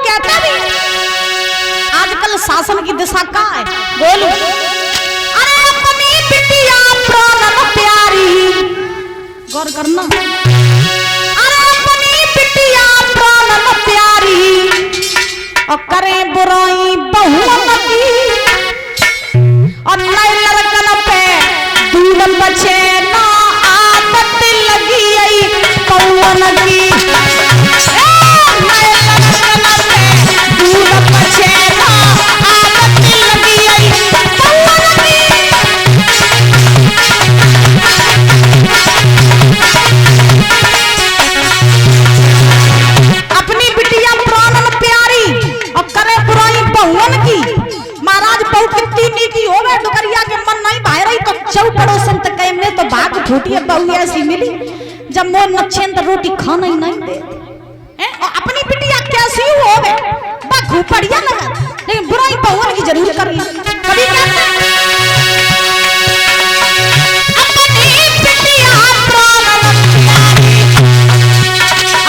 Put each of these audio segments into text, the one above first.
कहते भी आजकल शासन की दिशा का है, बोलो। अरे अपनी बिटिया प्राण प्यारी, गौर करना, अरे अपनी बिटिया प्राण प्यारी और करे बुराई बहुओं की, और नए लड़कन पे दूर बचे ना आदत लगी आई कौन की, नए लड़कन पे दूर बचे ना आदत लगी आई कौन की। अपनी बिटिया प्राण प्यारी और करे बुराई बहुओं की। महाराज बहु कितनी नीकी हो गए, डुकरिया के मन नहीं भाई रही तो चौ पड़ोसन तक कहे में तो भाग छोटी है बहु ऐसी मिली जब मोर नच्छेन तो रोटी खाना ही नहीं दे। और अपनी बिटिया कैसी हो गए बात बढ़िया लगा, लेकिन बुराई बहुओं की जरूर करी। कभी कहते अपनी बिटिया प्राण प्यारी,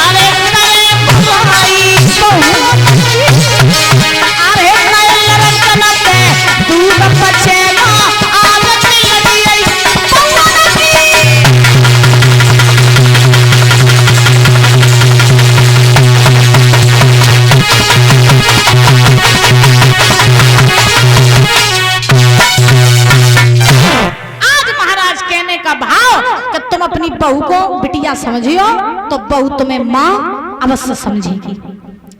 अरे करे बुराई बहुओं की, अरे नए लड़कन पे दूर बचे ना आदत लगी आई कौन की। आज महाराज कहने का भाव कि तुम अपनी बहू को बिटिया समझियो तो बहू तुम्हें मां अवश्य समझेगी,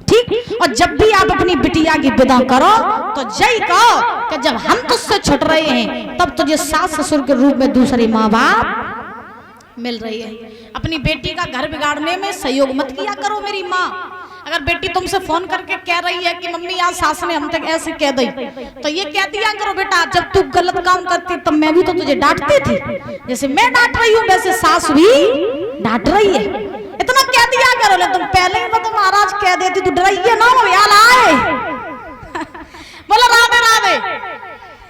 ठीक। और जब भी आप अपनी बिटिया की विदा करो तो जय कहो कि जब हम तुझसे छुट रहे हैं तब तुझे सास ससुर के रूप में दूसरे माँ बाप मिल रही है। अपनी बेटी का घर बिगाड़ने में सहयोग मत किया करो मेरी माँ। अगर बेटी तुमसे फोन करके कह रही है कि मम्मी आज सास ने हम तक ऐसे कह दी, तो ये कह दिया करो बेटा जब तू गलत काम करती तब मैं भी तो तुझे डांटती थी, जैसे मैं डांट रही हूँ वैसे सास भी डांट रही है। इतना कह दिया करो, ले तुम पहले ही तो महाराज कह देती तू डराइए ना यार आए। बोला राधे राधे।